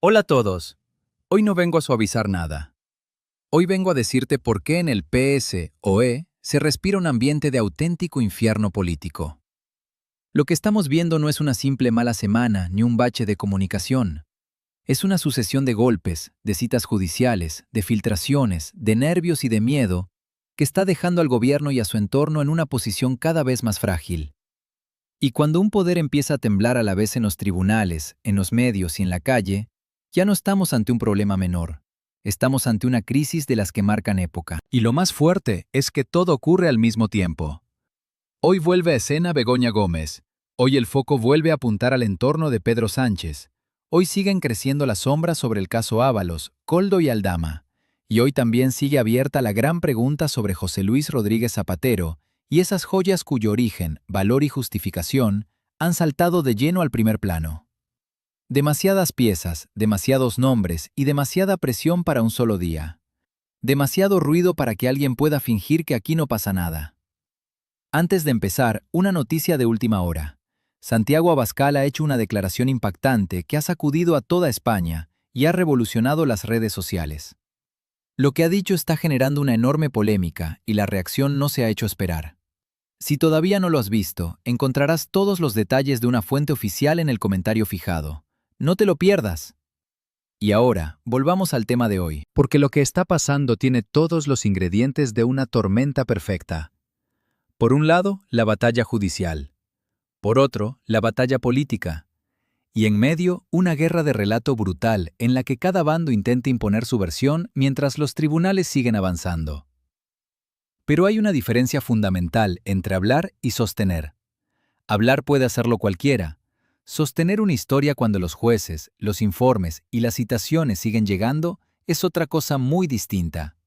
Hola a todos. Hoy no vengo a suavizar nada. Hoy vengo a decirte por qué en el PSOE se respira un ambiente de auténtico infierno político. Lo que estamos viendo no es una simple mala semana ni un bache de comunicación. Es una sucesión de golpes, de citas judiciales, de filtraciones, de nervios y de miedo que está dejando al gobierno y a su entorno en una posición cada vez más frágil. Y cuando un poder empieza a temblar a la vez en los tribunales, en los medios y en la calle, ya no estamos ante un problema menor. Estamos ante una crisis de las que marcan época. Y lo más fuerte es que todo ocurre al mismo tiempo. Hoy vuelve a escena Begoña Gómez. Hoy el foco vuelve a apuntar al entorno de Pedro Sánchez. Hoy siguen creciendo las sombras sobre el caso Ábalos, Koldo y Aldama. Y hoy también sigue abierta la gran pregunta sobre José Luis Rodríguez Zapatero y esas joyas cuyo origen, valor y justificación han saltado de lleno al primer plano. Demasiadas piezas, demasiados nombres y demasiada presión para un solo día. Demasiado ruido para que alguien pueda fingir que aquí no pasa nada. Antes de empezar, una noticia de última hora. Santiago Abascal ha hecho una declaración impactante que ha sacudido a toda España y ha revolucionado las redes sociales. Lo que ha dicho está generando una enorme polémica y la reacción no se ha hecho esperar. Si todavía no lo has visto, encontrarás todos los detalles de una fuente oficial en el comentario fijado. No te lo pierdas. Y ahora, volvamos al tema de hoy. Porque lo que está pasando tiene todos los ingredientes de una tormenta perfecta. Por un lado, la batalla judicial. Por otro, la batalla política. Y en medio, una guerra de relato brutal en la que cada bando intenta imponer su versión mientras los tribunales siguen avanzando. Pero hay una diferencia fundamental entre hablar y sostener. Hablar puede hacerlo cualquiera. Sostener una historia cuando los jueces, los informes y las citaciones siguen llegando es otra cosa muy distinta.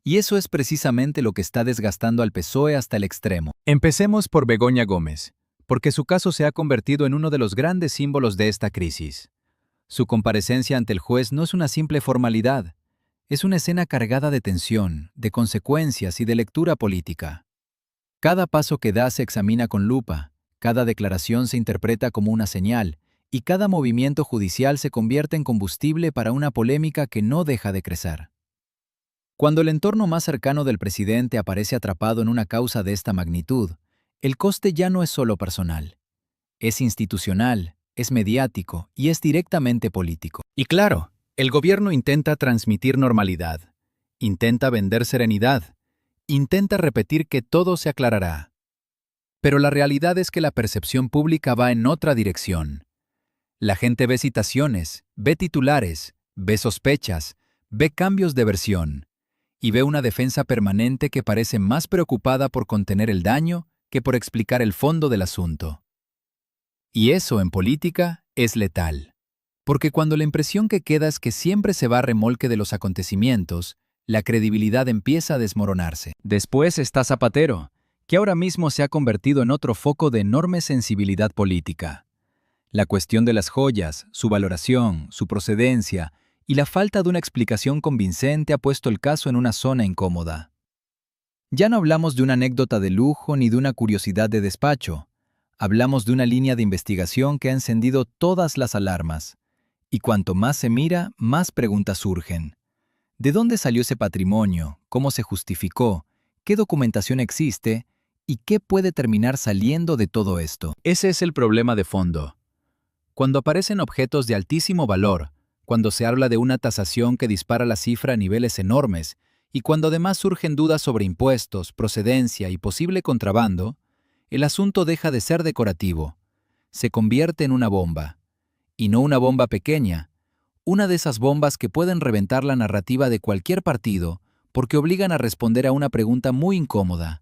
Y eso es precisamente lo que está desgastando al PSOE hasta el extremo. Empecemos por Begoña Gómez, porque su caso se ha convertido en uno de los grandes símbolos de esta crisis. Su comparecencia ante el juez no es una simple formalidad, es una escena cargada de tensión, de consecuencias y de lectura política. Cada paso que da se examina con lupa, cada declaración se interpreta como una señal, y cada movimiento judicial se convierte en combustible para una polémica que no deja de crecer. Cuando el entorno más cercano del presidente aparece atrapado en una causa de esta magnitud, el coste ya no es solo personal. Es institucional, es mediático y es directamente político. Y claro, el gobierno intenta transmitir normalidad, intenta vender serenidad, intenta repetir que todo se aclarará. Pero la realidad es que la percepción pública va en otra dirección. La gente ve citaciones, ve titulares, ve sospechas, ve cambios de versión, y ve una defensa permanente que parece más preocupada por contener el daño que por explicar el fondo del asunto. Y eso en política es letal. Porque cuando la impresión que queda es que siempre se va a remolque de los acontecimientos, la credibilidad empieza a desmoronarse. Después está Zapatero, que ahora mismo se ha convertido en otro foco de enorme sensibilidad política. La cuestión de las joyas, su valoración, su procedencia y la falta de una explicación convincente ha puesto el caso en una zona incómoda. Ya no hablamos de una anécdota de lujo ni de una curiosidad de despacho. Hablamos de una línea de investigación que ha encendido todas las alarmas. Y cuanto más se mira, más preguntas surgen. ¿De dónde salió ese patrimonio? ¿Cómo se justificó? ¿Qué documentación existe? ¿Y qué puede terminar saliendo de todo esto? Ese es el problema de fondo. Cuando aparecen objetos de altísimo valor, cuando se habla de una tasación que dispara la cifra a niveles enormes, y cuando además surgen dudas sobre impuestos, procedencia y posible contrabando, el asunto deja de ser decorativo. Se convierte en una bomba. Y no una bomba pequeña, una de esas bombas que pueden reventar la narrativa de cualquier partido porque obligan a responder a una pregunta muy incómoda.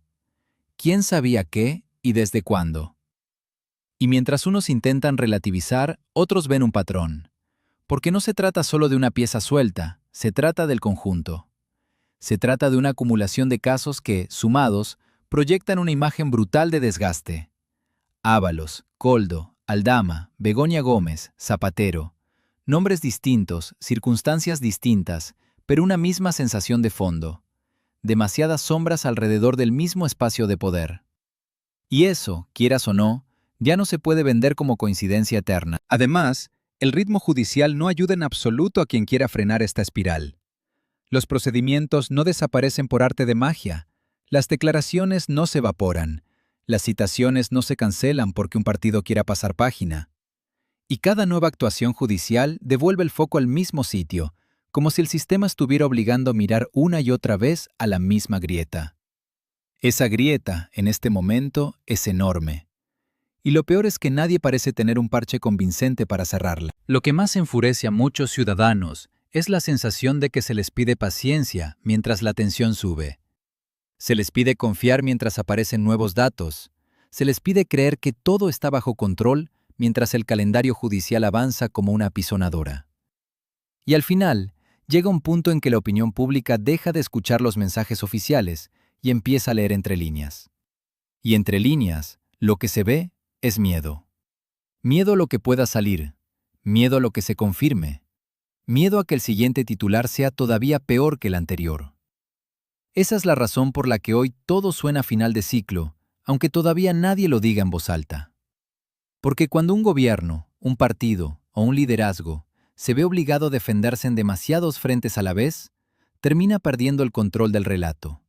¿Quién sabía qué y desde cuándo? Y mientras unos intentan relativizar, otros ven un patrón. Porque no se trata solo de una pieza suelta, se trata del conjunto. Se trata de una acumulación de casos que, sumados, proyectan una imagen brutal de desgaste. Ábalos, Koldo, Aldama, Begoña Gómez, Zapatero. Nombres distintos, circunstancias distintas, pero una misma sensación de fondo. Demasiadas sombras alrededor del mismo espacio de poder. Y eso, quieras o no, ya no se puede vender como coincidencia eterna. Además, El ritmo judicial no ayuda en absoluto a quien quiera frenar esta espiral. Los procedimientos no desaparecen por arte de magia, las declaraciones no se evaporan, las citaciones no se cancelan porque un partido quiera pasar página. Y cada nueva actuación judicial devuelve el foco al mismo sitio, como si el sistema estuviera obligando a mirar una y otra vez a la misma grieta. Esa grieta, en este momento, es enorme. Y lo peor es que nadie parece tener un parche convincente para cerrarla. Lo que más enfurece a muchos ciudadanos es la sensación de que se les pide paciencia mientras la tensión sube. Se les pide confiar mientras aparecen nuevos datos. Se les pide creer que todo está bajo control mientras el calendario judicial avanza como una apisonadora. Y al final, llega un punto en que la opinión pública deja de escuchar los mensajes oficiales y empieza a leer entre líneas. Y entre líneas, lo que se ve es miedo. Miedo a lo que pueda salir, miedo a lo que se confirme, miedo a que el siguiente titular sea todavía peor que el anterior. Esa es la razón por la que hoy todo suena a final de ciclo, aunque todavía nadie lo diga en voz alta. Porque cuando un gobierno, un partido o un liderazgo se ve obligado a defenderse en demasiados frentes a la vez, termina perdiendo el control del relato.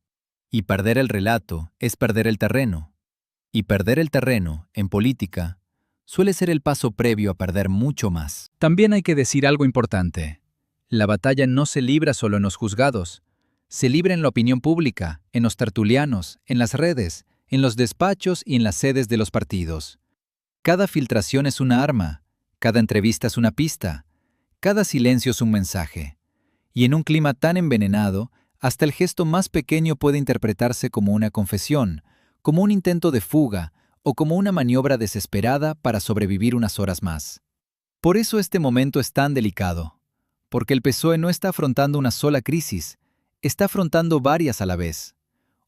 Y perder el relato es perder el terreno. Y perder el terreno, en política, suele ser el paso previo a perder mucho más. También hay que decir algo importante. La batalla no se libra solo en los juzgados. Se libra en la opinión pública, en los tertulianos, en las redes, en los despachos y en las sedes de los partidos. Cada filtración es una arma, cada entrevista es una pista, cada silencio es un mensaje. Y en un clima tan envenenado, hasta el gesto más pequeño puede interpretarse como una confesión, como un intento de fuga o como una maniobra desesperada para sobrevivir unas horas más. Por eso este momento es tan delicado, porque el PSOE no está afrontando una sola crisis, está afrontando varias a la vez.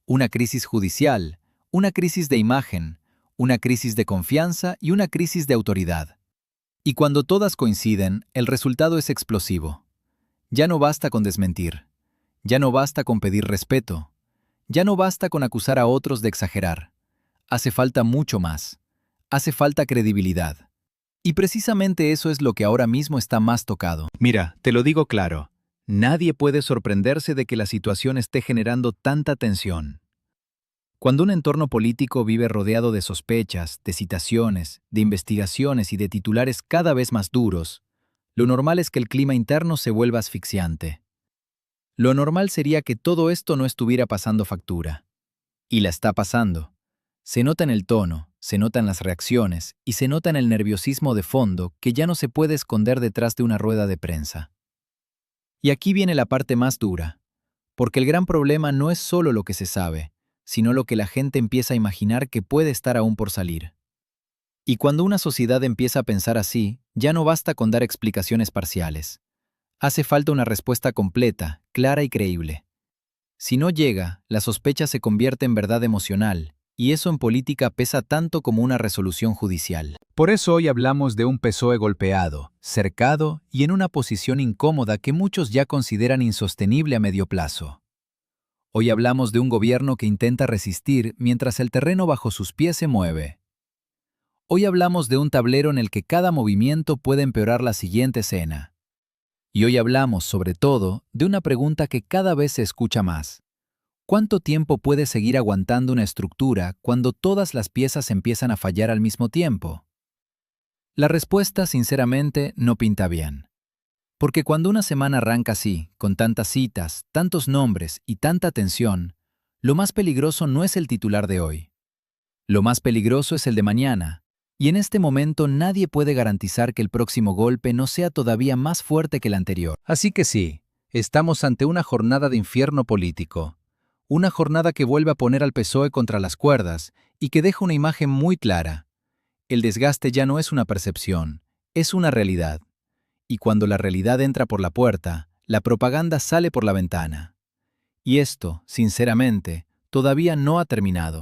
Una crisis judicial, una crisis de imagen, una crisis de confianza y una crisis de autoridad. Y cuando todas coinciden, el resultado es explosivo. Ya no basta con desmentir. Ya no basta con pedir respeto. Ya no basta con acusar a otros de exagerar. Hace falta mucho más. Hace falta credibilidad. Y precisamente eso es lo que ahora mismo está más tocado. Mira, te lo digo claro. Nadie puede sorprenderse de que la situación esté generando tanta tensión. Cuando un entorno político vive rodeado de sospechas, de citaciones, de investigaciones y de titulares cada vez más duros, lo normal es que el clima interno se vuelva asfixiante. Lo normal sería que todo esto no estuviera pasando factura. Y la está pasando. Se nota en el tono, se nota en las reacciones y se nota en el nerviosismo de fondo que ya no se puede esconder detrás de una rueda de prensa. Y aquí viene la parte más dura, porque el gran problema no es solo lo que se sabe, sino lo que la gente empieza a imaginar que puede estar aún por salir. Y cuando una sociedad empieza a pensar así, ya no basta con dar explicaciones parciales. Hace falta una respuesta completa, clara y creíble. Si no llega, la sospecha se convierte en verdad emocional, y eso en política pesa tanto como una resolución judicial. Por eso hoy hablamos de un PSOE golpeado, cercado y en una posición incómoda que muchos ya consideran insostenible a medio plazo. Hoy hablamos de un gobierno que intenta resistir mientras el terreno bajo sus pies se mueve. Hoy hablamos de un tablero en el que cada movimiento puede empeorar la siguiente escena. Y hoy hablamos, sobre todo, de una pregunta que cada vez se escucha más. ¿Cuánto tiempo puede seguir aguantando una estructura cuando todas las piezas empiezan a fallar al mismo tiempo? La respuesta, sinceramente, no pinta bien. Porque cuando una semana arranca así, con tantas citas, tantos nombres y tanta tensión, lo más peligroso no es el titular de hoy. Lo más peligroso es el de mañana, y en este momento nadie puede garantizar que el próximo golpe no sea todavía más fuerte que el anterior. Así que sí, estamos ante una jornada de infierno político. Una jornada que vuelve a poner al PSOE contra las cuerdas y que deja una imagen muy clara. El desgaste ya no es una percepción, es una realidad. Y cuando la realidad entra por la puerta, la propaganda sale por la ventana. Y esto, sinceramente, todavía no ha terminado.